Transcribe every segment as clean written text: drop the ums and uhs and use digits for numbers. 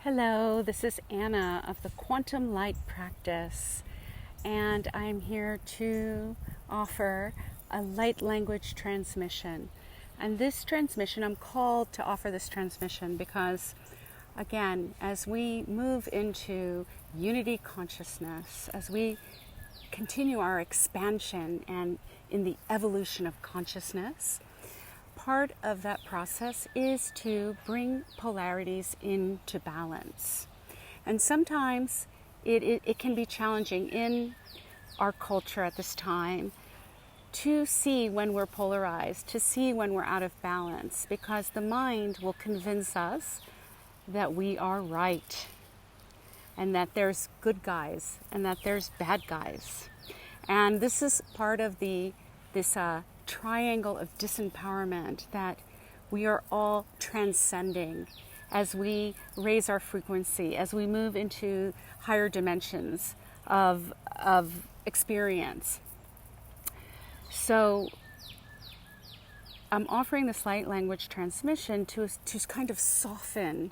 Hello, this is Anna of the Quantum Light Practice, and I'm here to offer a light language transmission. And this transmission, I'm called to offer this transmission because, again, as we move into unity consciousness, as we continue our expansion and in the evolution of consciousness, part of that process is to bring polarities into balance. And sometimes it can be challenging in our culture at this time to see when we're polarized, to see when we're out of balance, because the mind will convince us that we are right and that there's good guys and that there's bad guys. And this is part of this triangle of disempowerment that we are all transcending as we raise our frequency, as we move into higher dimensions of experience. So I'm offering this light language transmission to kind of soften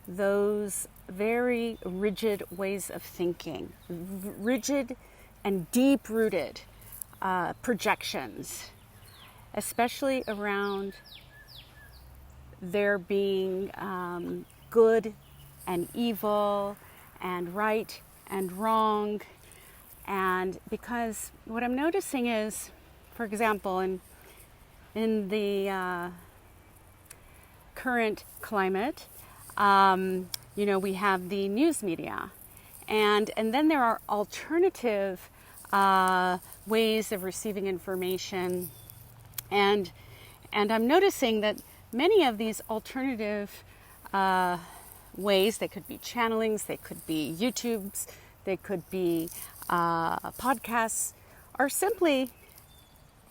those very rigid ways of thinking, rigid and deep-rooted projections, especially around there being good and evil and right and wrong. And because what I'm noticing is, for example, in the current climate, we have the news media, and then there are alternative ways of receiving information, and I'm noticing that many of these alternative ways, they could be channelings, they could be YouTubes, they could be podcasts, are simply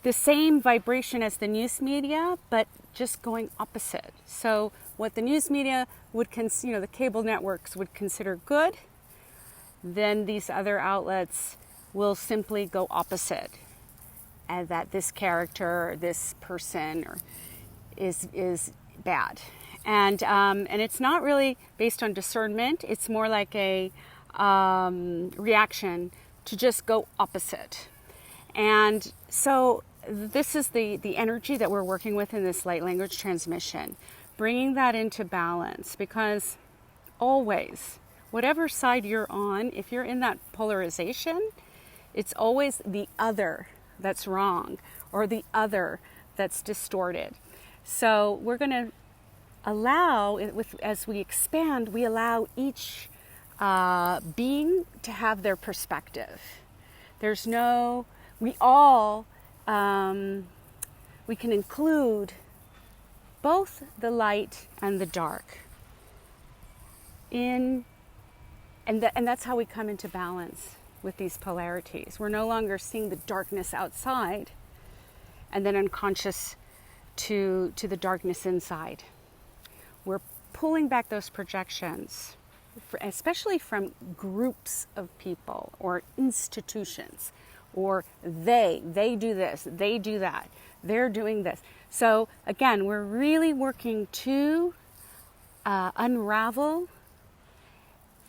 the same vibration as the news media, but just going opposite. So what the news media would consider, the cable networks would consider good, then these other outlets will simply go opposite, and that this character or this person is bad. And it's not really based on discernment. It's more like a reaction to just go opposite. And so this is the energy that we're working with in this light language transmission, bringing that into balance, because always, whatever side you're on, if you're in that polarization, it's always the other that's wrong or the other that's distorted. So we're going to allow, as we expand, we allow each being to have their perspective. We can include both the light and the dark and that's how we come into balance with these polarities. We're no longer seeing the darkness outside and then unconscious to the darkness inside. We're pulling back those projections, especially from groups of people or institutions, or they do this, they do that, they're doing this. So again, we're really working to unravel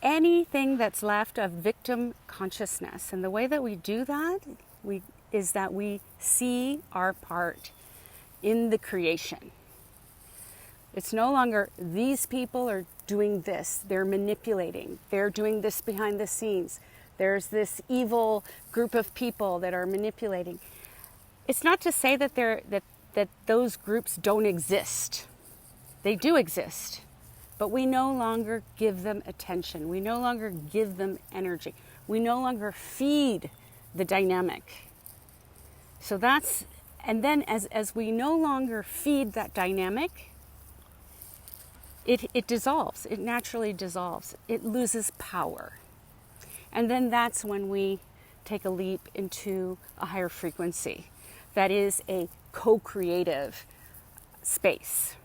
anything that's left of victim consciousness. And the way that we do that is that we see our part in the creation. It's no longer these people are doing this, they're manipulating, they're doing this behind the scenes. There's this evil group of people that are manipulating. It's not to say that that those groups don't exist. They do exist. But we no longer give them attention. We no longer give them energy. We no longer feed the dynamic. So and then as we no longer feed that dynamic, it dissolves. It naturally dissolves. It loses power. And then that's when we take a leap into a higher frequency. That is a co-creative space.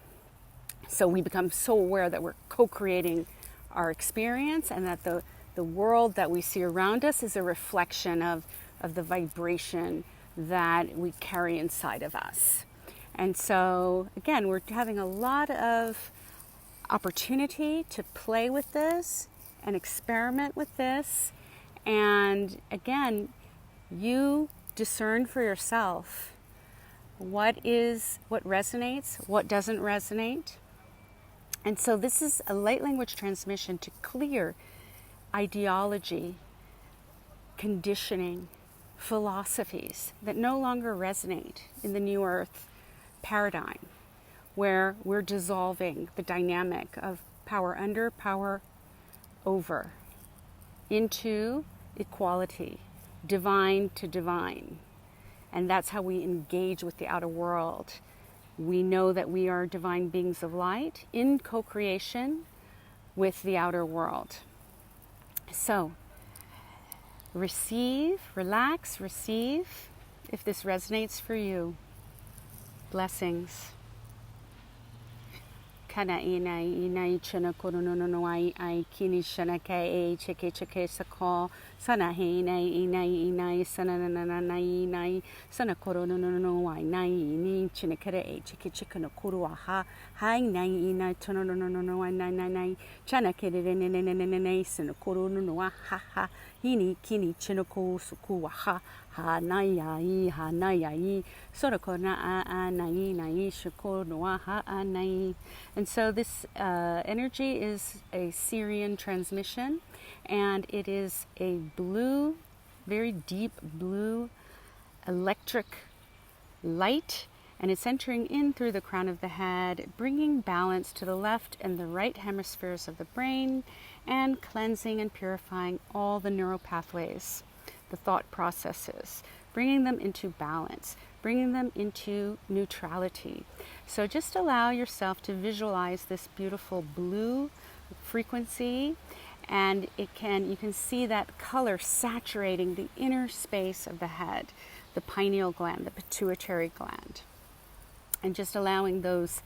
So we become so aware that we're co-creating our experience, and that the world that we see around us is a reflection of the vibration that we carry inside of us. And so, again, we're having a lot of opportunity to play with this and experiment with this. And again, you discern for yourself what resonates, what doesn't resonate. And so this is a light language transmission to clear ideology, conditioning, philosophies that no longer resonate in the new earth paradigm, where we're dissolving the dynamic of power under, power over, into equality, divine to divine. And that's how we engage with the outer world. We know that we are divine beings of light in co-creation with the outer world. So, receive, relax, receive, if this resonates for you. Blessings. Kana inai chana koronono ai kini shana kai cheke sako sana inai sana inai sana koronono ai nai ni china kare cheke no kuru aha hai inai tononono ai nai chana kere ne sana koronono ha hini kini china ko suku aha ha nai ai sora kona a nai shiko no aha nai. And so this energy is a Syrian transmission, and it is a blue, very deep blue electric light, and it's entering in through the crown of the head, bringing balance to the left and the right hemispheres of the brain, and cleansing and purifying all the neural pathways, the thought processes, bringing them into balance, bringing them into neutrality. So just allow yourself to visualize this beautiful blue frequency, and you can see that color saturating the inner space of the head, the pineal gland, the pituitary gland, and just allowing those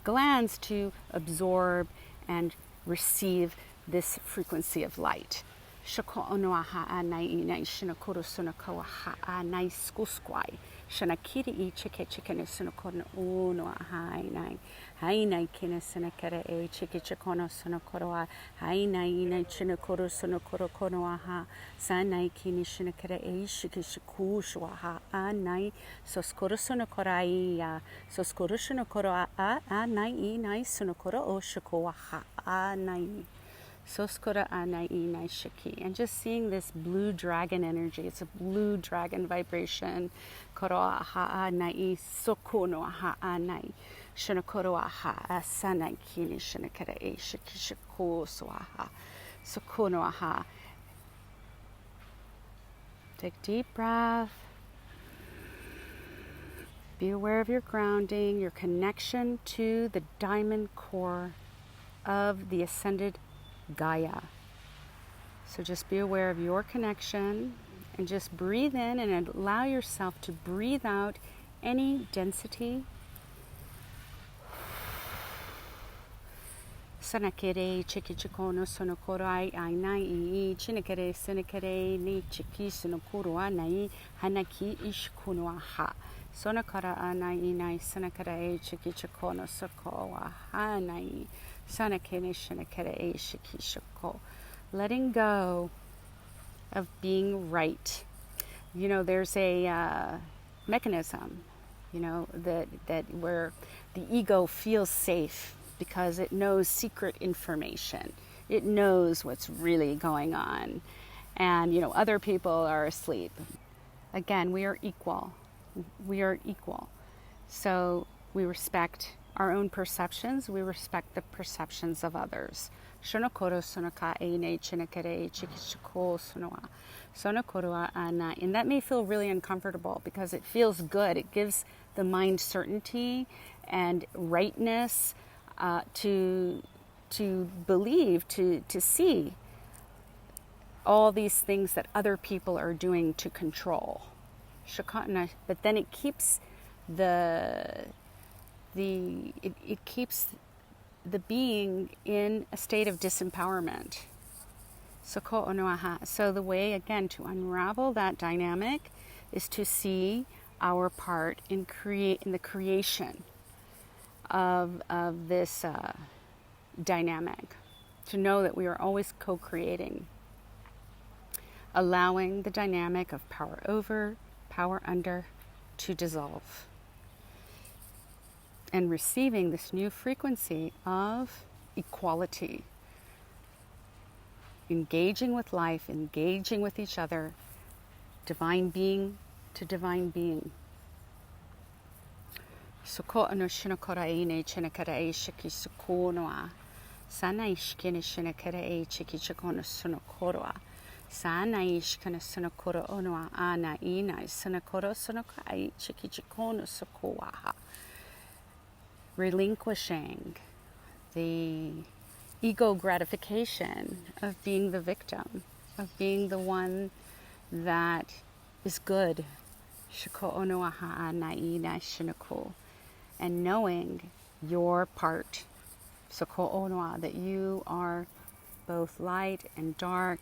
glands to absorb and receive this frequency of light. Shako onoaha anai inai shinakoro sunako ha anai skuskwai. Shanakiri I cheke no sunakono uno hainai. Hainai kina sunakara e cheke chekono sunakoroa. Hainai inai chinakoro sunakoro konoaha. Sanai kini shinakara e shikishiku shwaha anai. Soskoro sunakorai. Soskoro sunakoro a anai inai sunakoro o shakoaha anai. Soskora anai inai shiki. And just seeing this blue dragon energy. It's a blue dragon vibration. Koroa ha anai sokono ha anai. Shinakoro ha asanai kini shinakara e shiki shiko swaha. Sokono ha. Take deep breath. Be aware of your grounding, your connection to the diamond core of the ascended Gaia. So just be aware of your connection and just breathe in and allow yourself to breathe out any density. Sanakere chiki chikono sonokoro ai nai chinakere senakere ni chiki sonokoro anai hanaki ishkuno aha. Sonakara anai nai sanakara chiki chikono soko hanai. Letting go of being right. You know, there's a mechanism, that where the ego feels safe because it knows secret information. It knows what's really going on. And, other people are asleep. Again, we are equal. We are equal. So we respect our own perceptions, we respect the perceptions of others. Shonokoro sonoka eine chinakere chikishiko sonoa. Sonokoro ana. And that may feel really uncomfortable because it feels good. It gives the mind certainty and rightness to believe, to see all these things that other people are doing to control. But then it keeps it keeps the being in a state of disempowerment. So the way, again, to unravel that dynamic is to see our part in the creation of this dynamic, to know that we are always co-creating, allowing the dynamic of power over, power under to dissolve, and receiving this new frequency of equality, engaging with life, engaging with each other, divine being to divine being. Soko ano shinokora ne chinakara e shiki sukonoa. Sana ishkina shinakara e chiki chikono sunokoroa. Sana ishkana sunokoro onoa ana ina sunokoro sunokai chiki chikono sukoaha. Relinquishing the ego gratification of being the victim, of being the one that is good, and knowing your part, that you are both light and dark,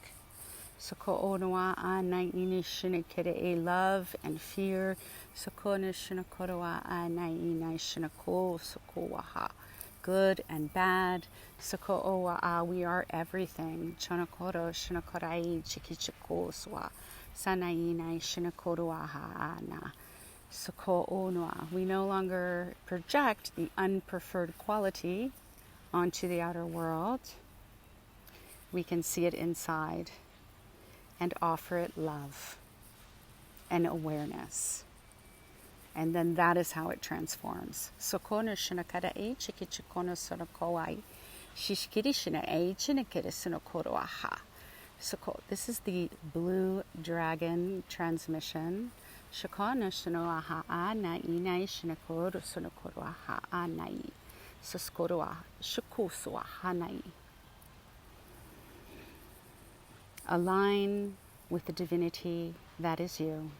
love and fear, good and bad, we are everything. We no longer project the unpreferred quality onto the outer world. We can see it inside and offer it love and awareness. And then that is how it transforms. This is the Blue Dragon transmission. Align with the divinity that is you.